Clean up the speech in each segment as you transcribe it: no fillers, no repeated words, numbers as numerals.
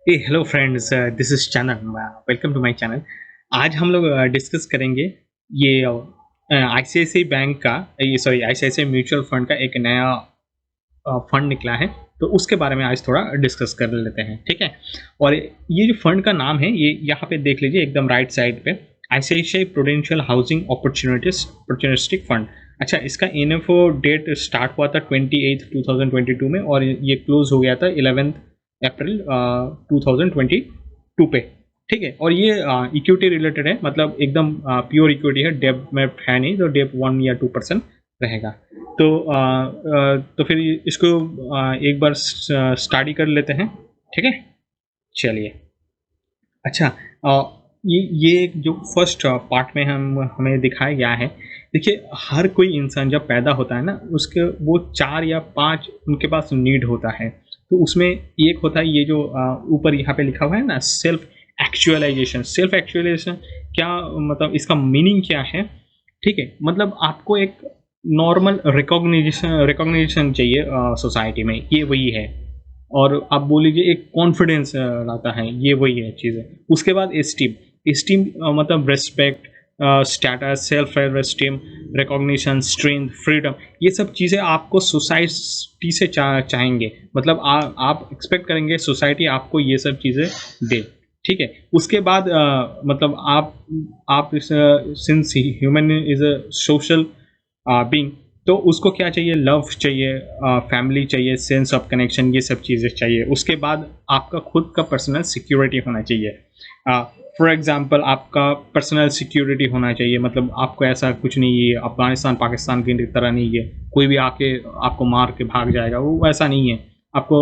Hello friends, this is Chandan. Welcome to my channel. आज हम लोग डिस्कस करेंगे ये आईसीआईसीआई बैंक का, ये सॉरी आईसीआईसीआई म्यूचुअल फंड का एक नया फंड निकला है। तो उसके बारे में आज थोड़ा डिस्कस कर लेते हैं, ठीक है। और ये जो फंड का नाम है, ये यहाँ पे देख लीजिए एकदम राइट साइड पे, ICICI prudential housing opportunistic fund. अच्छा, इसका इन्फो डेट स्टार्ट हुआ था 28/2022 में और ये क्लोज हो गया था 11 अप्रैल 2022 पे, ठीक है। और ये इक्विटी रिलेटेड है, मतलब एकदम प्योर इक्विटी है, डेप में है नहीं, तो डेप 1 या 2% रहेगा। तो फिर इसको एक बार स्टडी कर लेते हैं, ठीक है। चलिए। अच्छा, ये जो फर्स्ट पार्ट में हमें दिखाया गया है। देखिए, हर कोई इंसान जब पैदा होता है ना, उसके वो 4 या 5 उनके पास नीड होता है। तो उसमें एक होता है ये जो ऊपर यहाँ पे लिखा हुआ है ना, सेल्फ एक्चुअलाइजेशन। सेल्फ एक्चुअलाइजेशन क्या मतलब, इसका मीनिंग क्या है, ठीक है। मतलब आपको एक नॉर्मल रिकॉग्निशन चाहिए सोसाइटी में, ये वही है। और आप बोल लीजिए एक कॉन्फिडेंस लाता है, ये वही है चीज़ है। उसके बाद एस्टीम। एस्टीम मतलब respect, status, self esteem, recognition, strength, freedom, ये सब चीज़ें आपको सोसाइटी से चाहेंगे। मतलब आप एक्सपेक्ट करेंगे सोसाइटी आपको ये सब चीज़ें दे, ठीक है। उसके बाद मतलब आप since human is a social being, तो उसको क्या चाहिए, लव चाहिए, फैमिली चाहिए, सेंस ऑफ कनेक्शन, ये सब चीज़ें चाहिए। उसके बाद आपका खुद का पर्सनल सिक्योरिटी होना चाहिए। फॉर एग्जांपल, आपका पर्सनल सिक्योरिटी होना चाहिए, मतलब आपको ऐसा कुछ नहीं है अफगानिस्तान पाकिस्तान की तरह नहीं है, कोई भी आके आपको मार के भाग जाएगा, वो ऐसा नहीं है। आपको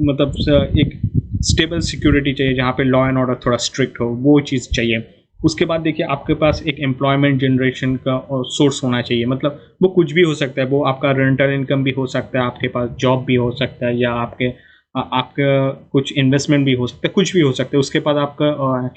मतलब एक स्टेबल सिक्योरिटी चाहिए जहाँ पे लॉ एंड ऑर्डर थोड़ा स्ट्रिक्ट हो, वो चीज़ चाहिए। उसके बाद देखिए, आपके पास एक एम्प्लॉयमेंट जनरेशन का सोर्स होना चाहिए। मतलब वो कुछ भी हो सकता है, वो आपका रेंटल इनकम भी हो सकता है, आपके पास जॉब भी हो सकता है, या आपका कुछ इन्वेस्टमेंट भी हो सकता है, कुछ भी हो सकता है। उसके बाद आपका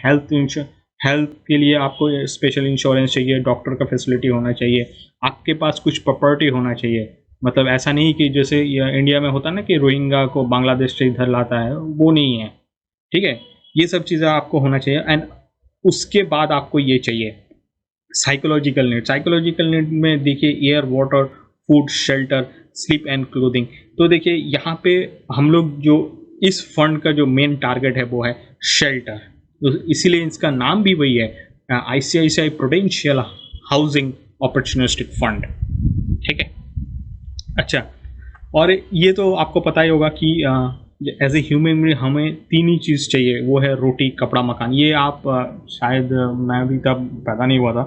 हेल्थ के लिए आपको स्पेशल इंश्योरेंस चाहिए, डॉक्टर का फैसिलिटी होना चाहिए, आपके पास कुछ प्रॉपर्टी होना चाहिए। मतलब ऐसा नहीं कि जैसे इंडिया में होता है ना कि रोहिंग्या को बांग्लादेश से इधर लाता है, वो नहीं है, ठीक है। ये सब चीज़ें आपको होना चाहिए। एंड उसके बाद आपको ये चाहिए साइकोलॉजिकल नीड। साइकोलॉजिकल नीड में देखिए air, water, food, shelter, sleep and clothing. तो देखिए यहाँ पे हम लोग जो इस फंड का जो मेन टारगेट है वो है शेल्टर। तो इसीलिए इसका नाम भी वही है, ICICI prudential housing opportunistic fund, ठीक है। अच्छा, और ये तो आपको पता ही होगा कि एज ए ह्यूमन में हमें तीन ही चीज़ चाहिए, वो है रोटी, कपड़ा, मकान। ये आप शायद मैं भी तब पैदा नहीं हुआ था,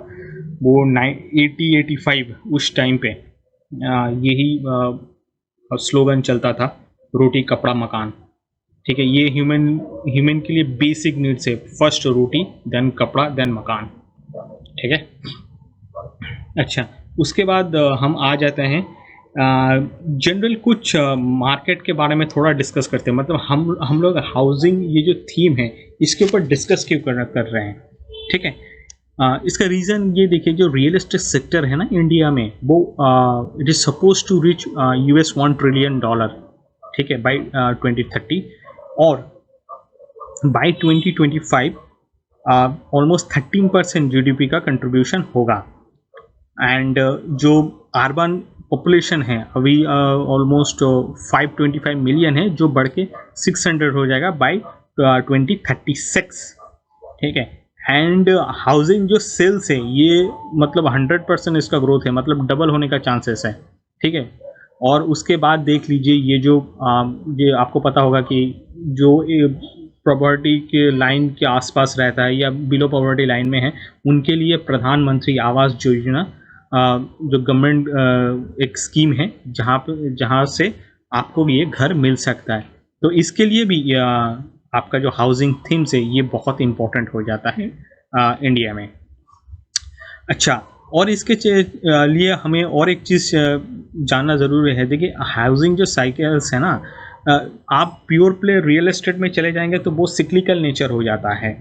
वो 80-85 उस टाइम पे यही स्लोगन चलता था, रोटी, कपड़ा, मकान, ठीक है। ये ह्यूमन ह्यूमन के लिए बेसिक नीड्स है, फर्स्ट रोटी, देन कपड़ा, देन मकान, ठीक है। अच्छा, उसके बाद हम आ जाते हैं जनरल कुछ मार्केट के बारे में थोड़ा डिस्कस करते हैं। मतलब हम लोग हाउसिंग, ये जो थीम है, इसके ऊपर डिस्कस क्यों कर रहे हैं, ठीक है। इसका रीज़न ये देखिए, जो रियल एस्टेट सेक्टर है ना इंडिया में, वो it is suppose to reach US $1 trillion, ठीक है, बाई 2030। और बाई 2025 ऑलमोस्ट 13% GDP का कंट्रीब्यूशन होगा। एंड जो अर्बन पॉपुलेशन है अभी ऑलमोस्ट 525 मिलियन है, जो बढ़ के 600 हो जाएगा बाई 2036, ठीक है। एंड हाउसिंग जो सेल्स है, ये मतलब 100% इसका ग्रोथ है, मतलब डबल होने का चांसेस है, ठीक है। और उसके बाद देख लीजिए, ये आपको पता होगा कि जो प्रॉपर्टी के लाइन के आसपास रहता है या बिलो पॉवर्टी लाइन में है, उनके लिए प्रधानमंत्री आवास योजना, जो गवर्नमेंट एक स्कीम है, जहाँ से आपको ये घर मिल सकता है। तो इसके लिए भी आपका जो हाउसिंग थीम्स है, ये बहुत इंपॉर्टेंट हो जाता है इंडिया में। अच्छा, और इसके लिए हमें और एक चीज़ जानना ज़रूरी है। देखिए, हाउसिंग जो साइकिल्स है ना, आप प्योर प्ले रियल एस्टेट में चले जाएंगे तो वो सिक्लिकल नेचर हो जाता है।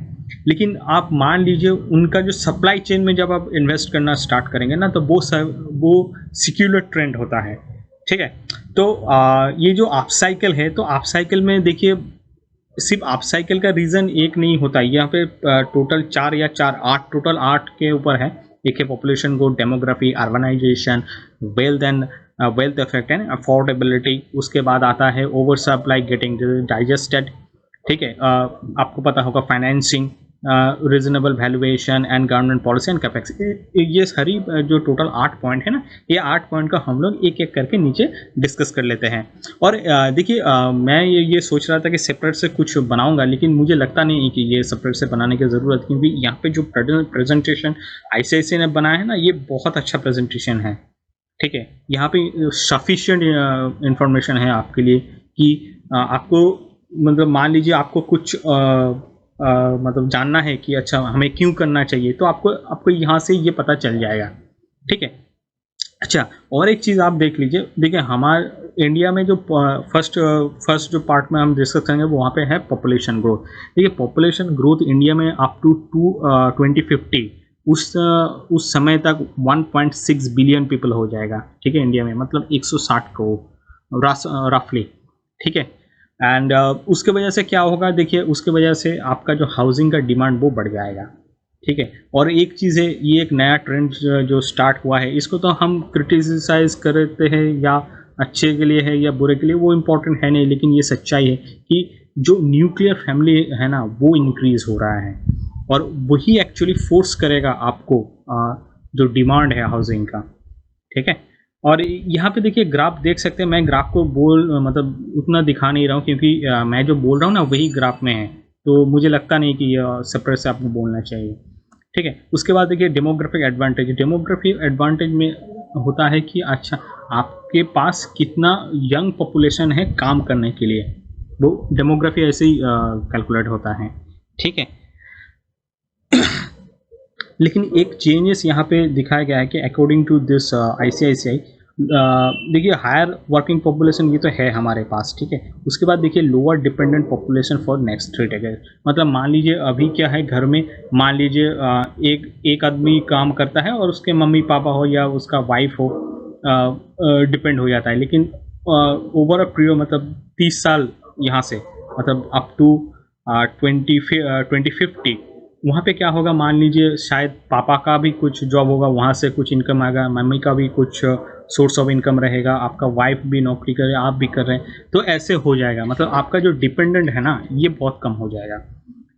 लेकिन आप मान लीजिए, उनका जो सप्लाई चेन में जब आप इन्वेस्ट करना स्टार्ट करेंगे ना, तो वो सिक्युलर ट्रेंड होता है, ठीक है। तो ये जो आप साइकिल है, तो आप साइकिल में देखिए सिर्फ अप साइकिल का रीज़न एक नहीं होता है, यहाँ पे टोटल 4 या 4 8 टोटल 8 के ऊपर है। एक है population growth, demography, urbanisation, wealth and wealth effect and affordability. उसके बाद आता है ओवर सप्लाई गेटिंग डाइजेस्टेड, ठीक है। आपको पता होगा financing, reasonable valuation and government policy and capex. ये सारी जो टोटल 8 पॉइंट है ना, ये 8 पॉइंट का हम लोग एक एक करके नीचे डिस्कस कर लेते हैं। और देखिए मैं ये सोच रहा था कि सेपरेट से कुछ बनाऊंगा, लेकिन मुझे लगता नहीं है कि ये सेपरेट से बनाने की ज़रूरत, क्योंकि यहाँ पे जो प्रेजेंटेशन आईसीआईसीआई ने बनाया है ना, ये बहुत अच्छा प्रेजेंटेशन है, ठीक है। यहाँ पे सफिशिएंट इंफॉर्मेशन है आपके लिए कि आपको मतलब मान लीजिए आपको कुछ मतलब जानना है कि अच्छा हमें क्यों करना चाहिए, तो आपको आपको यहाँ से ये पता चल जाएगा, ठीक है। अच्छा, और एक चीज़ आप देख लीजिए, देखिए हमारे इंडिया में जो फर्स्ट जो पार्ट में हम डिस्कस करेंगे वो वहाँ पे है पॉपुलेशन ग्रोथ। देखिए पॉपुलेशन ग्रोथ इंडिया में अप टू 2050 उस समय तक 1.6 बिलियन पीपल हो जाएगा, ठीक है, इंडिया में, मतलब 160 करोड़ रफली, ठीक है। एंड उसके वजह से क्या होगा, देखिए उसके वजह से आपका जो हाउसिंग का डिमांड वो बढ़ जाएगा, ठीक है। और एक चीज़ है, ये एक नया ट्रेंड जो स्टार्ट हुआ है, इसको तो हम क्रिटिसाइज करते हैं या अच्छे के लिए है या बुरे के लिए, वो इम्पोर्टेंट है नहीं, लेकिन ये सच्चाई है कि जो न्यूक्लियर फैमिली है ना, वो इंक्रीज़ हो रहा है, और वही एक्चुअली फोर्स करेगा आपको जो डिमांड है हाउसिंग का, ठीक है। और यहाँ पे देखिए ग्राफ देख सकते हैं, मैं ग्राफ को मतलब उतना दिखा नहीं रहा हूँ, क्योंकि मैं जो बोल रहा हूँ ना वही ग्राफ में है, तो मुझे लगता नहीं कि सेपरेट से आपको बोलना चाहिए, ठीक है। उसके बाद देखिए डेमोग्राफिक एडवांटेज। डेमोग्राफिक एडवांटेज में होता है कि अच्छा आपके पास कितना यंग पॉपुलेशन है काम करने के लिए, वो डेमोग्राफी ऐसे ही कैलकुलेट होता है, ठीक है। लेकिन एक चेंजेस यहाँ पे दिखाया गया है कि अकॉर्डिंग टू दिस आईसीआईसीआई, देखिए हायर वर्किंग पॉपुलेशन ये तो है हमारे पास, ठीक है। उसके बाद देखिए lower dependent population for next 3 decade. मतलब मान लीजिए अभी क्या है, घर में मान लीजिए एक आदमी काम करता है और उसके मम्मी पापा हो या उसका वाइफ हो, डिपेंड हो जाता है, लेकिन ओवर अ पीरियड मतलब 30 साल यहाँ से, मतलब अप टू 2050 वहाँ पे क्या होगा, मान लीजिए शायद पापा का भी कुछ जॉब होगा, वहाँ से कुछ इनकम आएगा, मम्मी का भी कुछ सोर्स ऑफ इनकम रहेगा, आपका वाइफ भी नौकरी करे, आप भी कर रहे हैं, तो ऐसे हो जाएगा, मतलब आपका जो डिपेंडेंट है ना ये बहुत कम हो जाएगा,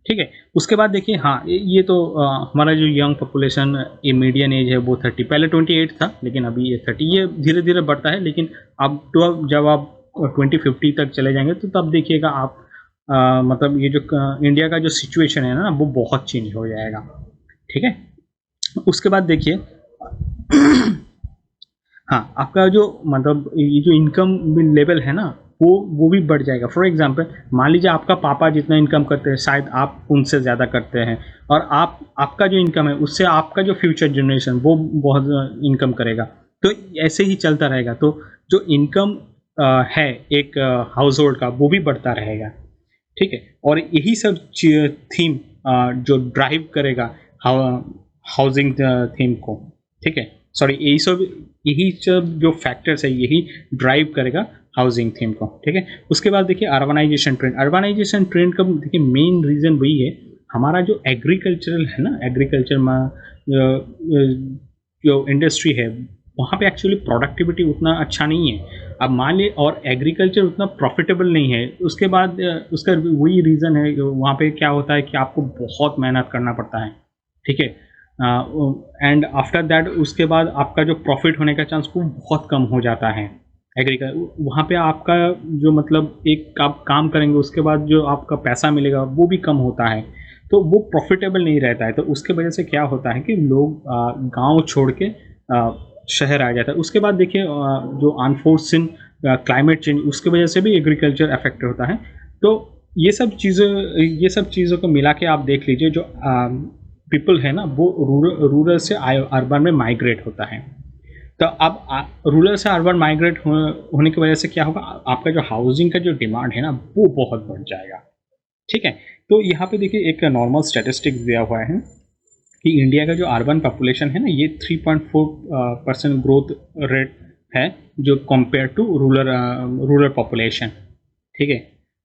ठीक है। उसके बाद देखिए हाँ ये तो हमारा जो यंग पॉपुलेशन ये मीडियन एज है वो 30, पहले 28 था लेकिन अभी ये 30, ये धीरे धीरे बढ़ता है, लेकिन अब तो जब आप 2050 तक चले जाएंगे तो तब देखिएगा आप मतलब ये जो इंडिया का जो सिचुएशन है ना वो बहुत चेंज हो जाएगा, ठीक है। उसके बाद देखिए हाँ आपका जो मतलब ये जो इनकम लेवल है ना वो भी बढ़ जाएगा। फॉर एग्जांपल मान लीजिए आपका पापा जितना इनकम करते हैं शायद आप उनसे ज़्यादा करते हैं, और आपका जो इनकम है उससे आपका जो फ्यूचर जनरेशन वो बहुत इनकम करेगा, तो ऐसे ही चलता रहेगा। तो जो इनकम है एक हाउस होल्ड का वो भी बढ़ता रहेगा, ठीक है। और यही सब थीम जो ड्राइव करेगा हाउसिंग थीम को, ठीक है, सॉरी यही सब जो फैक्टर्स है यही ड्राइव करेगा हाउसिंग थीम को, ठीक है। उसके बाद देखिए अर्बनाइजेशन ट्रेंड। अर्बनाइजेशन ट्रेंड का देखिए मेन रीज़न वही है, हमारा जो एग्रीकल्चरल है ना, एग्रीकल्चर में जो इंडस्ट्री है वहाँ पे एक्चुअली प्रोडक्टिविटी उतना अच्छा नहीं है। अब मान ली और एग्रीकल्चर उतना प्रॉफिटेबल नहीं है, उसके बाद उसका वही रीज़न है, वहाँ पे क्या होता है कि आपको बहुत मेहनत करना पड़ता है, ठीक है। एंड आफ्टर दैट उसके बाद आपका जो प्रॉफिट होने का चांस वो बहुत कम हो जाता है। एग्रीकल्चर वहाँ पे आपका जो मतलब एक आप काम करेंगे उसके बाद जो आपका पैसा मिलेगा वो भी कम होता है, तो वो प्रॉफिटेबल नहीं रहता है। तो उसके वजह से क्या होता है कि लोग गांव छोड़ के शहर आ जाता है। उसके बाद देखिए जो अनफोर्सिन क्लाइमेट चेंज उसकी वजह से भी एग्रीकल्चर अफेक्ट होता है। तो ये सब चीज़ों को मिला के आप देख लीजिए, जो पीपल है ना वो रूरल से अर्बन में माइग्रेट होता है। तो अब रूरल से अर्बन माइग्रेट होने की वजह से क्या होगा, आपका जो हाउसिंग का जो डिमांड है ना वो बहुत बढ़ जाएगा, ठीक है। तो यहाँ पे देखिए एक नॉर्मल स्टैटिस्टिक्स दिया हुआ है कि इंडिया का जो अर्बन पॉपुलेशन है ना ये 3.4% ग्रोथ रेट है जो कंपेयर टू रूरल पॉपुलेशन, ठीक है।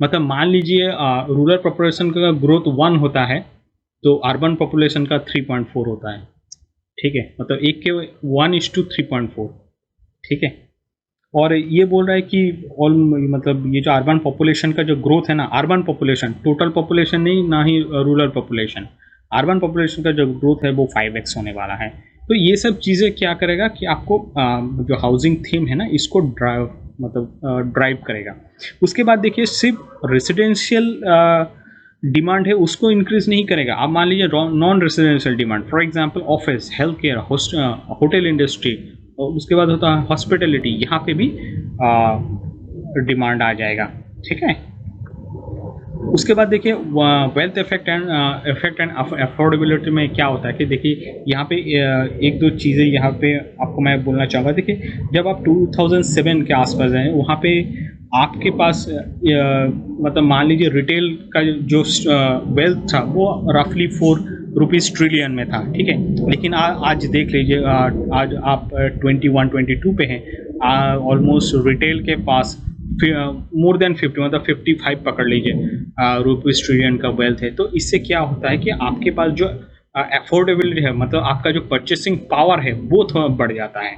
मतलब मान लीजिए रूरल पॉपुलेशन का ग्रोथ 1 होता है तो अर्बन पॉपुलेशन का 3.4 होता है, ठीक है, मतलब एक के 1:3.4, ठीक है। और ये बोल रहा है कि ऑल मतलब ये जो अर्बन पॉपुलेशन का जो ग्रोथ है ना, अर्बन पॉपुलेशन, टोटल पॉपुलेशन नहीं, ना ही रूरल पॉपुलेशन, अर्बन पॉपुलेशन का जो ग्रोथ है वो 5x होने वाला है। तो ये सब चीज़ें क्या करेगा कि आपको जो हाउसिंग थीम है ना इसको ड्राइव करेगा। उसके बाद देखिए सिर्फ रेसिडेंशियल डिमांड है उसको इंक्रीज नहीं करेगा। आप मान लीजिए non residential demand, for example office, health care, hotel industry, और उसके बाद होता है हॉस्पिटलिटी, यहाँ पे भी डिमांड आ जाएगा, ठीक है। उसके बाद देखिए वेल्थ इफेक्ट एंड अफोर्डेबिलिटी में क्या होता है कि देखिए यहाँ पे एक दो चीज़ें यहाँ पे आपको मैं बोलना चाहूँगा। देखिए जब आप 2007 के आसपास हैं वहाँ पे आपके पास मतलब मान लीजिए रिटेल का जो वेल्थ था वो रफली 4 ट्रिलियन में था, ठीक है। लेकिन आज देख लीजिए आज आप 21-22 पे हैं, ऑलमोस्ट रिटेल के पास मोर देन 50 मतलब 55 पकड़ लीजिए रुपीज ट्रिलियन का वेल्थ है। तो इससे क्या होता है कि आपके पास जो अफोर्डेबिलिटी है, मतलब आपका जो परचेसिंग पावर है वो थोड़ा बढ़ जाता है,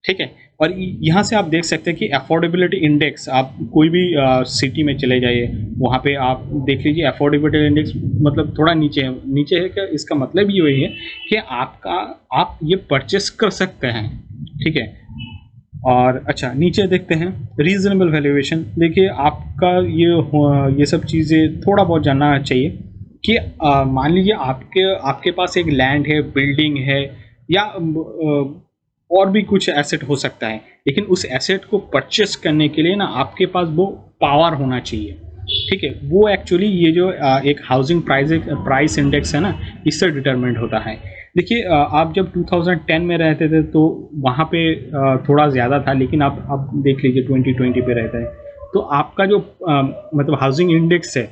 ठीक है। और यहाँ से आप देख सकते हैं कि अफोर्डेबिलिटी इंडेक्स, आप कोई भी सिटी में चले जाइए वहाँ पे आप देख लीजिए अफोर्डेबिलिटी इंडेक्स मतलब थोड़ा नीचे है क्या, इसका मतलब ये वही है कि आप ये परचेस कर सकते हैं, ठीक है। और अच्छा नीचे देखते हैं रीजनेबल वैल्यूएशन। देखिए आपका ये सब चीज़ें थोड़ा बहुत जानना चाहिए कि मान लीजिए आपके पास एक लैंड है, बिल्डिंग है, या और भी कुछ एसेट हो सकता है, लेकिन उस एसेट को परचेस करने के लिए ना आपके पास वो पावर होना चाहिए, ठीक है। वो एक्चुअली ये जो एक हाउसिंग प्राइस इंडेक्स है ना इससे डिटरमाइंड होता है। देखिए आप जब 2010 में रहते थे तो वहाँ पे थोड़ा ज़्यादा था, लेकिन आप देख लीजिए 2020 पे रहते हैं तो आपका जो मतलब हाउसिंग इंडेक्स है,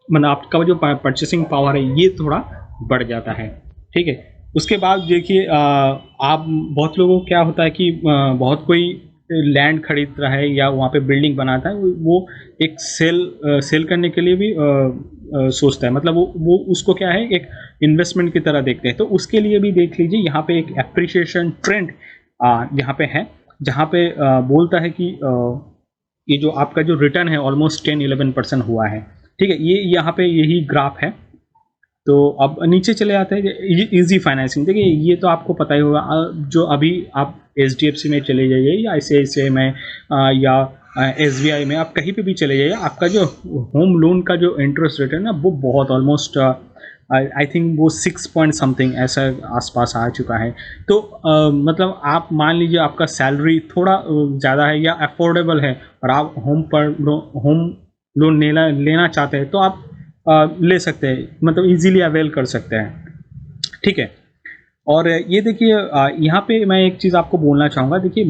मतलब आपका जो परचेसिंग पावर है ये थोड़ा बढ़ जाता है, ठीक है। उसके बाद देखिए आप बहुत लोगों को क्या होता है कि बहुत कोई लैंड खरीद रहा है या वहाँ पे बिल्डिंग बनाता है, वो एक सेल करने के लिए भी सोचता है, मतलब वो उसको क्या है एक इन्वेस्टमेंट की तरह देखते हैं। तो उसके लिए भी देख लीजिए यहाँ पे एक एप्रिसिएशन ट्रेंड यहाँ पे है, जहाँ पे बोलता है कि ये जो आपका जो रिटर्न है ऑलमोस्ट 10-11% हुआ है, ठीक है। ये यहाँ पे यही ग्राफ है। तो अब नीचे चले आते हैं इजी फाइनेंसिंग। देखिए ये तो आपको पता ही होगा, जो अभी आप HDFC में चले जाइए या ICICI में या SBI में, आप कहीं पे भी चले जाइए, आपका जो होम लोन का जो इंटरेस्ट रेट है ना वो बहुत ऑलमोस्ट आई थिंक वो 6 पॉइंट समथिंग ऐसा आसपास आ चुका है। तो मतलब आप मान लीजिए आपका सैलरी थोड़ा ज़्यादा है या अफोर्डेबल है और आप होम लोन लेना चाहते हैं तो आप ले सकते हैं, मतलब इजीली अवेल कर सकते हैं, ठीक है। और ये देखिए यहाँ पे मैं एक चीज़ आपको बोलना चाहूँगा। देखिए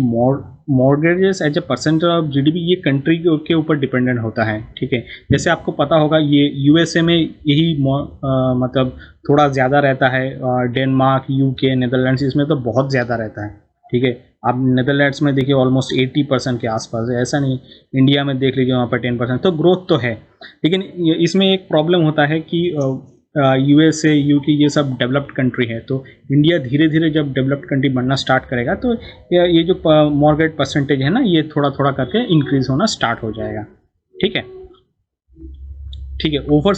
mortgages as a percentage of GDP ये कंट्री के ऊपर डिपेंडेंट होता है, ठीक है। जैसे आपको पता होगा ये USA में यही मतलब थोड़ा ज़्यादा रहता है, डेनमार्क, UK, नीदरलैंड्स इसमें तो बहुत ज़्यादा रहता है, ठीक है। आप नीदरलैंड्स में देखिए ऑलमोस्ट 80% के आसपास है, ऐसा नहीं। इंडिया में देख लीजिए वहाँ पर 10%, तो ग्रोथ तो है, लेकिन इसमें एक प्रॉब्लम होता है कि USA, UK ये सब डेवलप्ड कंट्री है, तो इंडिया धीरे धीरे जब डेवलप्ड कंट्री बनना स्टार्ट करेगा तो ये जो मॉर्गेज परसेंटेज है ना ये थोड़ा थोड़ा करके इंक्रीज होना स्टार्ट हो जाएगा, ठीक है। ठीक है, over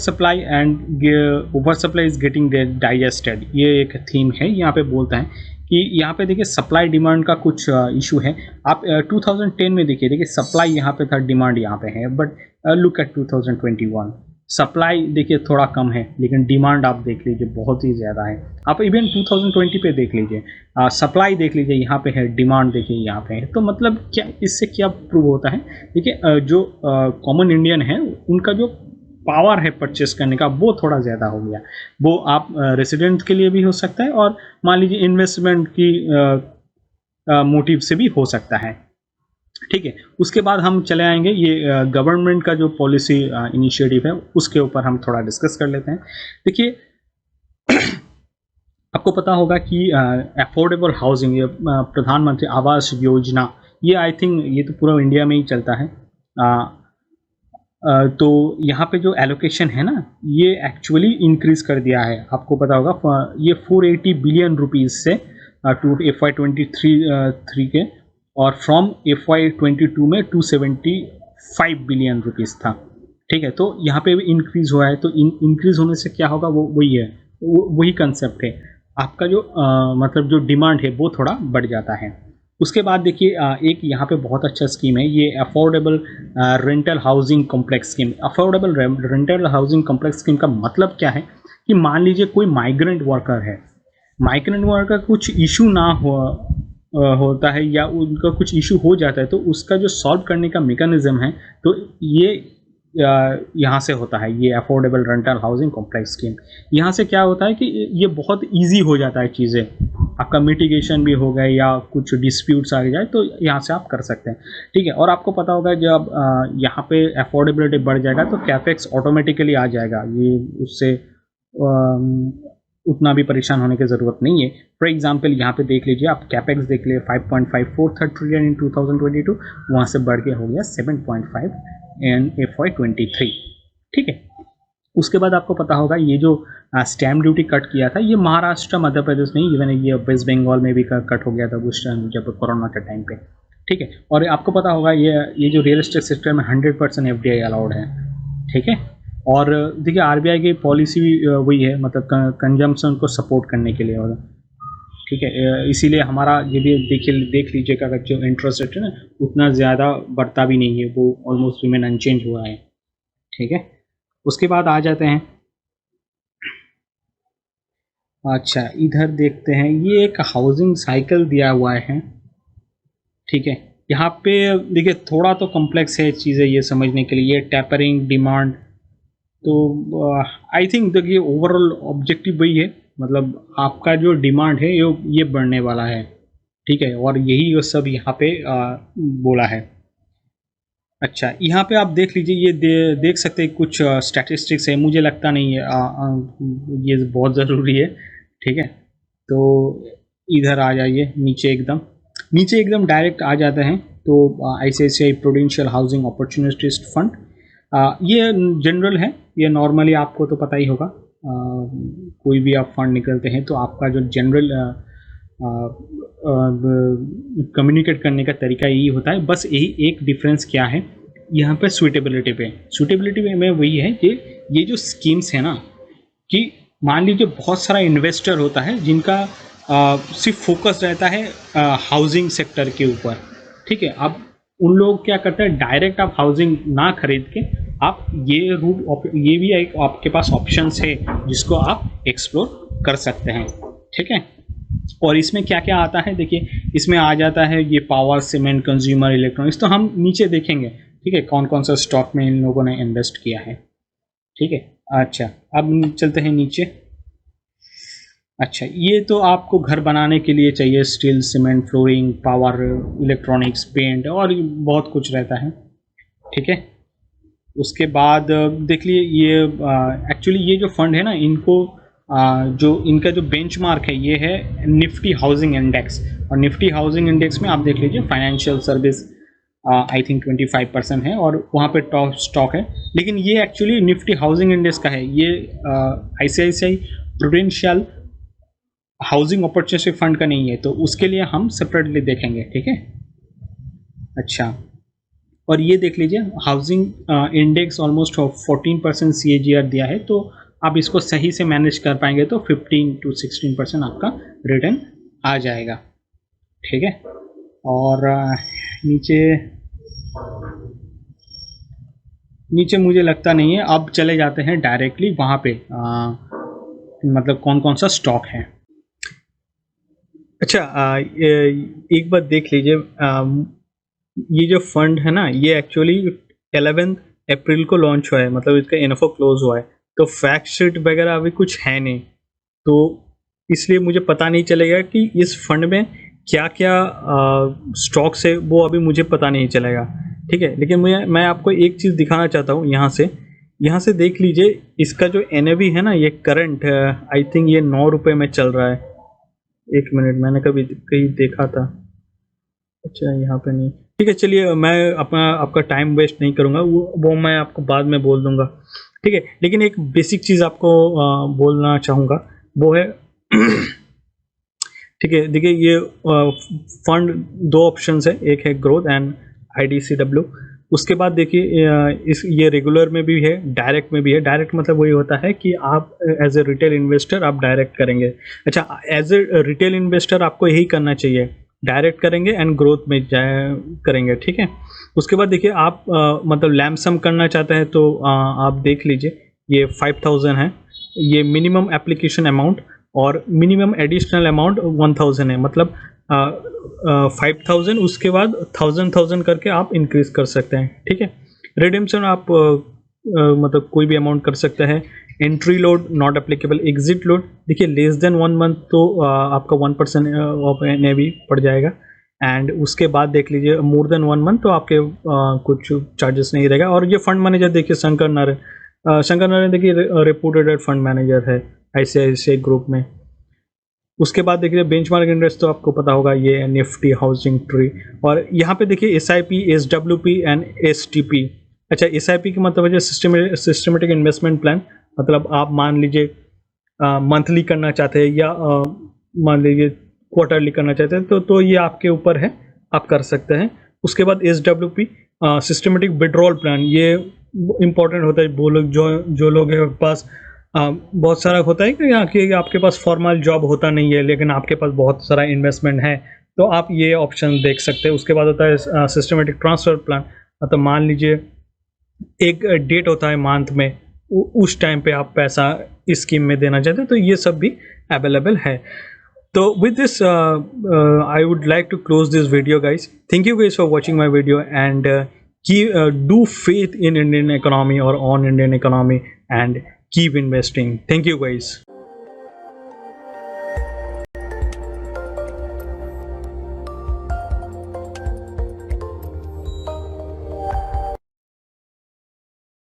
supply is getting digested, ये एक थीम है यहाँ पे। बोलता है कि यहाँ पे देखिए सप्लाई डिमांड का कुछ इशू है। आप 2010 में देखिए सप्लाई यहाँ पे था, डिमांड यहाँ पे है, बट लुक एट 2021, सप्लाई देखिए थोड़ा कम है लेकिन डिमांड आप देख लीजिए बहुत ही ज़्यादा है। आप इवन 2020 पे देख लीजिए, सप्लाई देख लीजिए यहाँ पे है, डिमांड देखिए यहाँ पे है। तो मतलब क्या इससे क्या प्रूव होता है? देखिए जो कॉमन इंडियन है उनका जो पावर है परचेस करने का वो थोड़ा ज़्यादा हो गया। वो आप रेसिडेंट के लिए भी हो सकता है और मान लीजिए इन्वेस्टमेंट की मोटिव से भी हो सकता है, ठीक है। उसके बाद हम चले आएंगे ये गवर्नमेंट का जो पॉलिसी इनिशिएटिव है उसके ऊपर हम थोड़ा डिस्कस कर लेते हैं। देखिए आपको पता होगा कि अफोर्डेबल हाउसिंग, ये प्रधानमंत्री आवास योजना, ये आई थिंक ये तो पूरा इंडिया में ही चलता है। तो यहाँ पे जो एलोकेशन है ना, ये एक्चुअली इंक्रीज कर दिया है। आपको पता होगा ये 480 बिलियन रुपीज़ से टू FY23 के, और फ्रॉम FY22 में 275 बिलियन रुपीज़ था। ठीक है, तो यहाँ पे भी इंक्रीज हुआ है। तो इंक्रीज होने से क्या होगा, वो वही है, वही कंसेप्ट है। आपका जो मतलब जो डिमांड है वो थोड़ा बढ़ जाता है। उसके बाद देखिए एक यहाँ पे बहुत अच्छा स्कीम है, ये affordable rental housing complex scheme. Affordable rental housing complex scheme का मतलब क्या है कि मान लीजिए कोई माइग्रेंट वर्कर है, माइग्रेंट वर्कर कुछ इशू ना होता है या उनका कुछ इशू हो जाता है, तो उसका जो सॉल्व करने का मैकेनिज्म है, तो ये यहाँ से होता है, ये affordable rental housing complex scheme. यहाँ से क्या होता है कि ये बहुत इजी हो जाता है चीज़ें, आपका मिटिगेशन भी हो गया या कुछ डिस्प्यूट्स आ जाए तो यहाँ से आप कर सकते हैं। ठीक है, और आपको पता होगा जब यहाँ पे अफोर्डेबिलिटी बढ़ जाएगा तो कैपेक्स ऑटोमेटिकली आ जाएगा, ये उससे उतना भी परेशान होने की ज़रूरत नहीं है। फॉर एग्जांपल यहाँ पे देख लीजिए, आप कैपेक्स देख लिए 5.54 ट्रिलियन इन 2022, वहाँ से बढ़ के हो गया 7.5 इन FY23। ठीक है, उसके बाद आपको पता होगा ये जो स्टैम्प ड्यूटी कट किया था, ये महाराष्ट्र मध्य प्रदेश नहीं, इवन ये वेस्ट बंगाल में भी कट हो गया था उस टाइम जब कोरोना के टाइम पे। ठीक है, और आपको पता होगा ये जो रियल एस्टेट सेक्टर में 100% FDI अलाउड है। ठीक है, और देखिए RBI की पॉलिसी वही है, मतलब कंजम्पशन को सपोर्ट करने के लिए होगा। ठीक है, इसीलिए हमारा ये भी देख लीजिएगा अगर जो इंटरेस्ट रेट है ना, उतना ज़्यादा बढ़ता भी नहीं है, वो ऑलमोस्ट रिमेन अनचेंज हुआ है। ठीक है, उसके बाद आ जाते हैं, अच्छा इधर देखते हैं, ये एक हाउसिंग साइकिल दिया हुआ है। ठीक है, यहाँ पे देखिए थोड़ा तो कॉम्प्लेक्स है चीज़ें ये समझने के लिए, ये टैपरिंग डिमांड, तो आई थिंक देखिए ओवरऑल ऑब्जेक्टिव वही है, मतलब आपका जो डिमांड है ये बढ़ने वाला है। ठीक है, और यही वो सब यहाँ पे बोला है। अच्छा, यहाँ पे आप देख लीजिए, ये देख सकते हैं कुछ स्टैटिस्टिक्स है, मुझे लगता नहीं है ये बहुत ज़रूरी है। ठीक है, तो इधर आ जाइए, नीचे एकदम डायरेक्ट आ जाते हैं। तो ICICI prudential housing opportunities fund, ये जनरल है, ये नॉर्मली आपको तो पता ही होगा, कोई भी आप फंड निकलते हैं तो आपका जो जनरल कम्युनिकेट करने का तरीका यही होता है। बस यही एक डिफरेंस क्या है यहाँ पे सुटेबिलिटी में वही है कि ये जो स्कीम्स है ना, कि मान लीजिए बहुत सारा इन्वेस्टर होता है जिनका सिर्फ फोकस रहता है हाउसिंग सेक्टर के ऊपर। ठीक है, अब उन लोग क्या करते हैं, डायरेक्ट आप हाउसिंग ना खरीद के आप ये भी एक आपके पास ऑप्शंस है जिसको आप एक्सप्लोर कर सकते हैं। ठीक है, और इसमें क्या क्या आता है देखिए, इसमें आ जाता है ये पावर, सीमेंट, कंज्यूमर इलेक्ट्रॉनिक्स, तो हम नीचे देखेंगे। ठीक है, कौन कौन सा स्टॉक में इन लोगों ने इन्वेस्ट किया है। ठीक है, अच्छा अब चलते हैं नीचे। अच्छा, ये तो आपको घर बनाने के लिए चाहिए, steel, cement, flooring, power, electronics, paint और बहुत कुछ रहता है। ठीक है, उसके बाद देख लिए ये एक्चुअली ये जो फंड है ना, इनको जो इनका जो बेंचमार्क है ये है निफ्टी हाउसिंग इंडेक्स, और निफ्टी हाउसिंग इंडेक्स में आप देख लीजिए फाइनेंशियल सर्विस आई थिंक 25% है, और वहाँ पे टॉप स्टॉक है। लेकिन ये एक्चुअली निफ्टी हाउसिंग इंडेक्स का है, ये ICICI prudential housing opportunity fund का नहीं है, तो उसके लिए हम सेपरेटली देखेंगे। ठीक है, अच्छा, और ये देख लीजिए हाउसिंग इंडेक्स ऑलमोस्ट 14% CAGR दिया है, तो आप इसको सही से मैनेज कर पाएंगे तो 15 to 16% आपका रिटर्न आ जाएगा। ठीक है, और नीचे मुझे लगता नहीं है, अब चले जाते हैं डायरेक्टली वहाँ पे मतलब कौन कौन सा स्टॉक है। अच्छा, एक बात देख लीजिए, ये जो फंड है ना, ये एक्चुअली 11 अप्रैल को लॉन्च हुआ है, मतलब इसका इन्फो क्लोज हुआ है, तो फैक्ट शीट वगैरह अभी कुछ है नहीं, तो इसलिए मुझे पता नहीं चलेगा कि इस फंड में क्या क्या स्टॉक्स है, वो अभी मुझे पता नहीं चलेगा। ठीक है, लेकिन मैं आपको एक चीज़ दिखाना चाहता हूँ, यहाँ से देख लीजिए, इसका जो NAV है ना, ये करंट आई थिंक ये 9 रुपये में चल रहा है। एक मिनट, मैंने कहीं देखा था, अच्छा यहाँ पे नहीं, ठीक है, चलिए मैं आपका टाइम वेस्ट नहीं करूँगा, वो मैं आपको बाद में बोल दूँगा, ठीक है। लेकिन एक बेसिक चीज़ आपको बोलना चाहूँगा, वो है ठीक है, देखिए ये फंड दो ऑप्शंस है, एक है ग्रोथ एंड IDCW। उसके बाद देखिए इस ये रेगुलर में भी है, डायरेक्ट में भी है। डायरेक्ट मतलब वही होता है कि आप एज ए रिटेल इन्वेस्टर आप डायरेक्ट करेंगे। अच्छा, एज ए रिटेल इन्वेस्टर आपको यही करना चाहिए, डायरेक्ट करेंगे एंड ग्रोथ में करेंगे, ठीक है। उसके बाद देखिए आप मतलब लैमसम करना चाहते हैं तो आप देख लीजिए, ये 5000 है, ये मिनिमम एप्लीकेशन अमाउंट, और मिनिमम एडिशनल अमाउंट 1000 है, मतलब 5000 उसके बाद 1000 करके आप इंक्रीज कर सकते हैं, ठीक है। रिडेम्पशन आप मतलब कोई भी अमाउंट कर सकते हैं। Entry load not applicable. Exit load देखिए लेस देन 1 मंथ तो आपका 1% ऑफ NAV पड़ जाएगा, एंड उसके बाद देख लीजिए मोर देन 1 मंथ तो आपके कुछ चार्जेस नहीं रहेगा। और ये फंड मैनेजर देखिए शंकर नारायण देखिए रेपुटेड फंड मैनेजर है ICICI ग्रुप में। उसके बाद देखिए बेंचमार्क इंडेक्स तो आपको पता होगा, ये निफ्टी, हाउसिंग ट्री, और यहाँ पे देखिए SIP, SWP एंड STP। अच्छा, SIP का मतलब है सिस्टमेटिक इन्वेस्टमेंट प्लान, मतलब आप मान लीजिए मंथली करना चाहते हैं या मान लीजिए क्वार्टरली करना चाहते हैं तो ये आपके ऊपर है, आप कर सकते हैं। उसके बाद SWP सिस्टमेटिक विड्रॉल प्लान, ये इम्पॉर्टेंट होता है। वो लोग जो लोग के पास बहुत सारा होता है कि आपके पास फॉर्मल जॉब होता नहीं है लेकिन आपके पास बहुत सारा इन्वेस्टमेंट है, तो आप ये ऑप्शन देख सकते हैं। उसके बाद होता है सिस्टमेटिक ट्रांसफ़र प्लान, मतलब मान लीजिए एक डेट होता है मंथ में, उस टाइम पे आप पैसा इस स्कीम में देना चाहते हैं, तो ये सब भी अवेलेबल है। So with this, I would like to close this video, guys. Thank you guys for watching my video, and do faith in Indian economy or on Indian economy, and keep investing. Thank you, guys.